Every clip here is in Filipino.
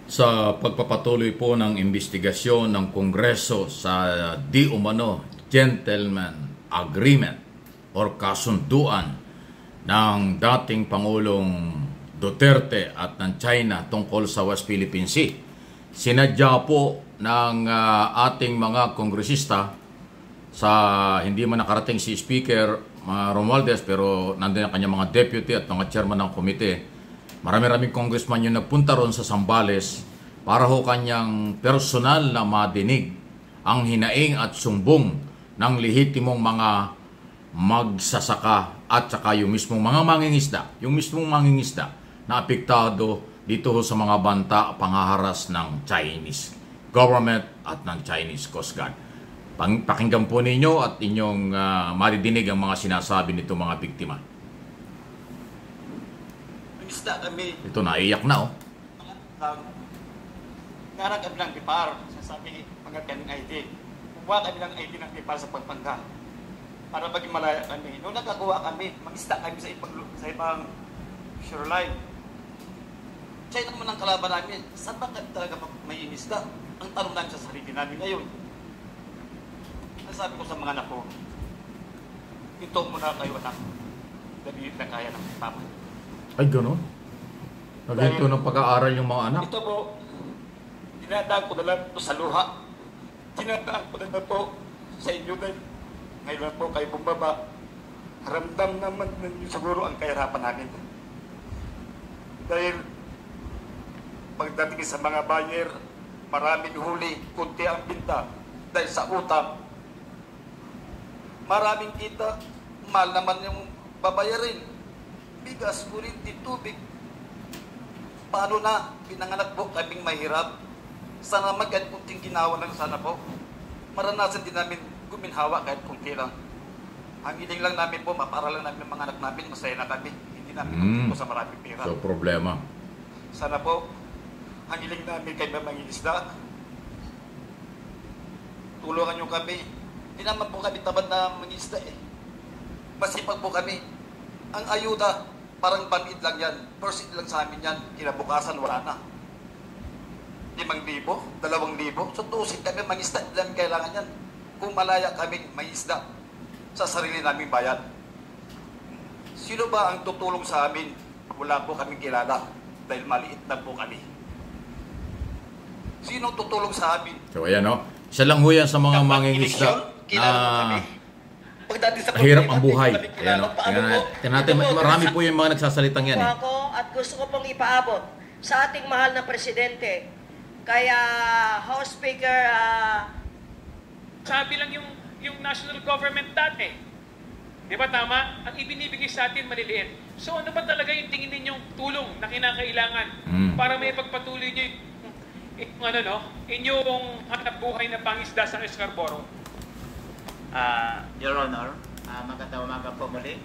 sa pagpapatuloy po ng investigasyon ng Kongreso sa di umano gentleman agreement or kasunduan ng dating Pangulong Duterte at ng China tungkol sa West Philippine Sea. Sinadya po ng ating mga kongresista sa hindi man nakarating si Speaker Romualdez, pero nandun ang kanyang mga deputy at mga chairman ng komite. Marami-raming congressman yung nagpunta ron sa Zambales para ho kanyang personal na madinig ang hinaing at sumbong ng lehitimong mga magsasaka at saka yung mismong mga mangingisda na apektado dito ho sa mga banta pangaharas ng Chinese government at ng Chinese Coast Guard. Pakinggan po ninyo at inyong maridinig ang mga sinasabi nito mga biktima. Isda kami. Ito, naiyak na, oh. Ngarang kami ng pipar. Sasabi mga kaming ID. Kukuha kami ng ID ng pipar sa Pampanga. Para maging malaya kami. Noong nakakuha kami, mag-isda kami sa ibang shoreline. Siya naman ang kalaban namin. Saan ba kami talaga may inisda? Ang tanong namin sa sarili namin ngayon. Nasabi ko sa mga anak ko, ito muna kayo anak. Dali na kaya ng tama. Ay, gano'n? Nagito ng pag-aaral yung mga anak? Ito po, dinadaan ko na lang ito sa luha. Dinadaan ko na lang po sa inyo dahil ngayon po kayo bumaba. Ramdam naman ninyo siguro ang kahirapan namin. Dahil pagdating sa mga buyer, maraming huli, kunti ang binta dahil sa utang. Maraming kita, mahal naman yung babayarin. Bigas, kurinti, tubig. Paano na? Pinanganak po kaming mahirap. Sana naman kahit kunting ginawa lang sana po. Maranasan din namin guminhawa kahit kunti lang. Ang hiling lang namin po, mapara lang namin mga anak namin, masaya na kami. Hindi namin po sa maraming pera. So, problema. Sana po, ang hiling namin kay mangingisda, tulungan nyo kami. Hindi naman po kami tamad na mangingisda eh. Masipag po kami. Ang ayuda, parang bamid lang yan. First lang sa amin yan. Kinabukasan, wala na. 5,000, 2,000. So, tusin kami mangisda. Ilan kailangan yan? Kung malaya kami mangisda sa sarili naming bayan. Sino ba ang tutulong sa amin? Wala po kaming kilala. Dahil maliit na po kami. Sino tutulong sa amin? So, ayan, no? Isa lang ho yan sa mga mangingisda na hirap ang buhay. Ayan, no? Tingnan natin, marami po yung mga nagsasalitang yan. Ako at gusto ko pong ipaabot sa ating mahal na presidente. Kaya House Speaker, sabi lang yung national government dati. Di ba tama? Ang ibinibigay sa atin maliliit. So ano ba talaga yung tingin ninyong tulong na kinakailangan para may pagpatuloy nyo inyong hanap buhay na pangisda sa Escarborough? Your Honor, magandang umaga po muli.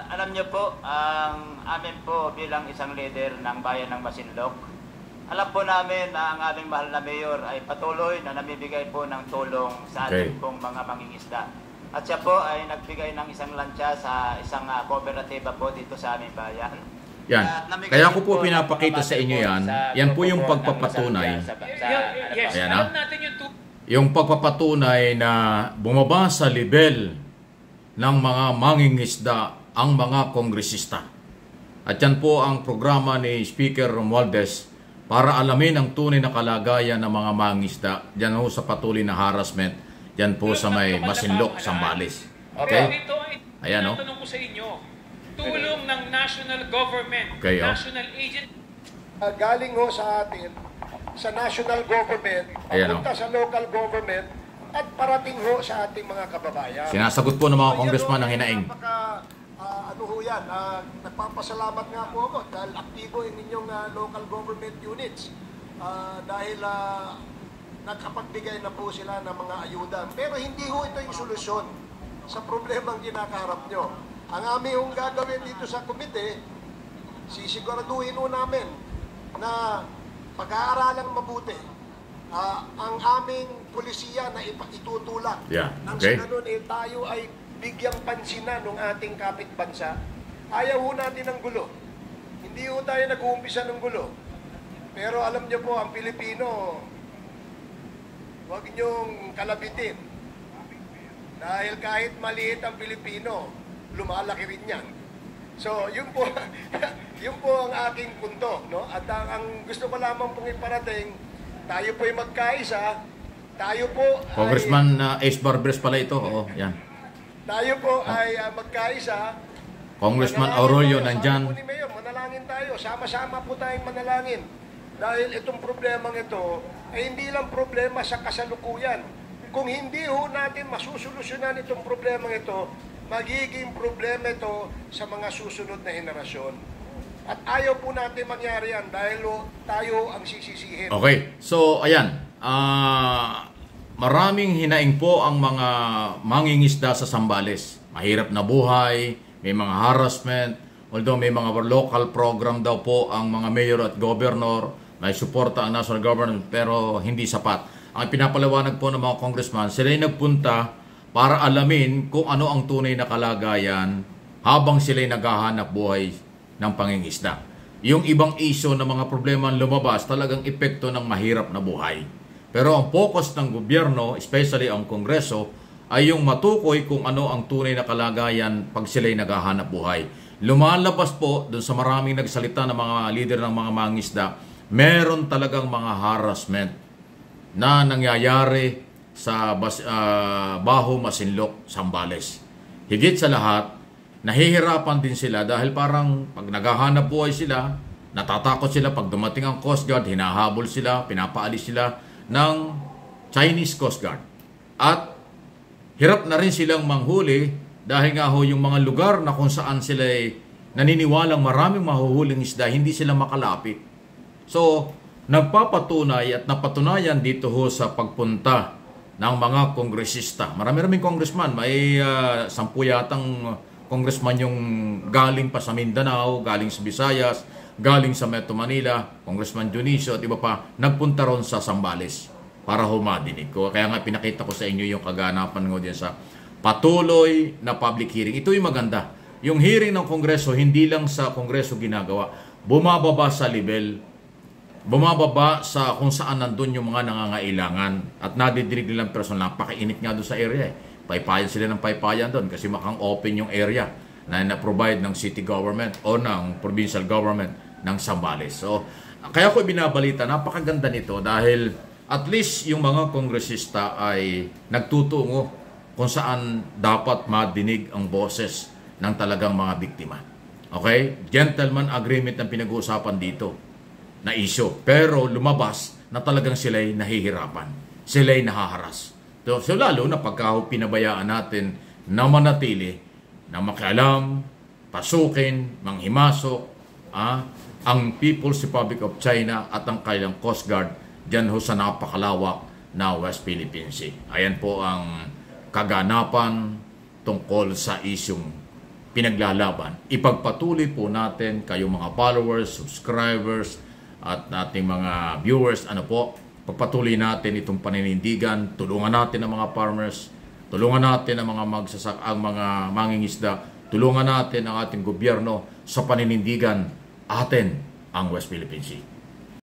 Alam niyo po, ang amin po bilang isang leader ng bayan ng Masinloc, alam po namin na ang aming mahal na mayor ay patuloy na namibigay po ng tulong sa ating pong mga mangingisda. At siya po ay nagbigay ng isang lansya sa isang kooperatiba po dito sa aming bayan. Yan. Kaya ko po pinapakita sa inyo yan. Yan po yung pagpapatunay. Yes, alam natin yung pagpapatunay na bumaba sa level ng mga mangingisda ang mga kongresista. At yan po ang programa ni Speaker Romualdez para alamin ang tunay na kalagayan ng mga mangingisda. Yan po sa patuloy na harassment. Yan po sa may Masinloc, Zambales. Okay? Ayan, no? Tanong ko sa inyo, tulong ng national government, national agent. Galing ho sa atin, sa national government, papunta sa local government, at parating ho sa ating mga kababayan. Sinasagot po ng mga congressman ang hinaing. Ano ho yan, nagpapasalamat nga po ako dahil aktibo yung inyong local government units. Dahil nagkapagbigay na po sila ng mga ayuda. Pero hindi ho ito yung solusyon sa problemang kinakaharap nyo. Ang aming hong gagawin dito sa komite, sisiguraduhin ho namin na pag-aaralang mabuti ang aming polisiya na itutulak. Nang sa ganun tayo ay bigyang pansinan ng ating kapitbansa. Ayaw ho natin ng gulo. Hindi ho tayo nag-uumpisa ng gulo. Pero alam niyo po, ang Pilipino, huwag niyong kalabitin. Dahil kahit maliit ang Pilipino, lumalaki rin yan. So, yun po, yun po ang aking punto. No? At ang gusto ko lamang pong iparating, tayo po ay magkaisa, tayo po Congressman Ace Barbers pala ito. Oo, yan. Tayo po ay magkaisa. Congressman Aurelio nandyan. Sabi po ni Mayor, manalangin tayo. Sama-sama po tayong manalangin. Dahil itong problemang ito ay hindi lang problema sa kasalukuyan. Kung hindi ho natin masusolusyonan itong problemang ito, magiging problema ito sa mga susunod na henerasyon. At ayaw po natin mangyari yan dahil tayo ang sisisihin. Okay, so ayan. Maraming hinaing po ang mga mangingisda sa Zambales. Mahirap na buhay, may mga harassment, although may mga local program daw po ang mga mayor at governor, may suporta ang national government pero hindi sapat. Ang pinapaliwanag po ng mga congressman, sila ay nagpunta para alamin kung ano ang tunay na kalagayan habang sila ay naghahanap buhay ng pangingisda. Yung ibang issue na mga problema lumabas, talagang epekto ng mahirap na buhay. Pero ang focus ng gobyerno, especially ang Kongreso, ay yung matukoy kung ano ang tunay na kalagayan pag sila ay naghahanap buhay. Lumalabas po dun sa maraming nagsalita ng mga leader ng mga mangingisda, meron talagang mga harassment na nangyayari sa Baho, Masinloc, Zambales. Higit sa lahat, nahihirapan din sila dahil parang pag naghahanap buhay sila, natatakot sila pag dumating ang Coast Guard, hinahabol sila, pinapaalis sila ng Chinese Coast Guard. At hirap na rin silang manghuli dahil nga ho yung mga lugar na kung saan sila naniniwalang maraming mahuhuling isda, hindi sila makalapit. So, nagpapatunay at napatunayan dito ho sa pagpunta ng mga kongresista. Marami-raming congressman. May 10 yatang congressman yung galing pa sa Mindanao, galing sa Visayas, galing sa Metro Manila, Congressman Dionisio at iba pa, nagpunta ron sa Zambales para humadinig ko. Kaya nga pinakita ko sa inyo yung kaganapan ko diyan sa patuloy na public hearing. Ito yung maganda. Yung hearing ng Kongreso, hindi lang sa Kongreso ginagawa. Bumababa sa level, bumababa sa kung saan nandun yung mga nangangailangan at nadidinig nilang personal. Napakainit nga doon sa area. Paypayan sila ng paypayan doon kasi makang open yung area na na-provide ng city government o ng provincial government ng Zambales. So, kaya ko binabalita, napakaganda nito dahil at least yung mga kongresista ay nagtutungo kung saan dapat madinig ang boses ng talagang mga biktima. Okay? Gentleman agreement ang pinag-uusapan dito na issue. Pero lumabas na talagang sila'y nahihirapan. Sila'y nahaharas. So lalo na pagka pinabayaan natin na manatili, na makialam, pasukin, manghimasok, ang People's Republic of China at ang kailang Coast Guard dyan ho sa napakalawak na West Philippine Sea. Ayan po ang kaganapan tungkol sa isyong pinaglalaban. Ipagpatuloy po natin kayong mga followers, subscribers, at ating mga viewers, pagpatuloy natin itong paninindigan, tulungan natin ang mga farmers, tulungan natin ang mga ang mga mangingisda, tulungan natin ang ating gobyerno sa paninindigan atin ang West Philippine Sea.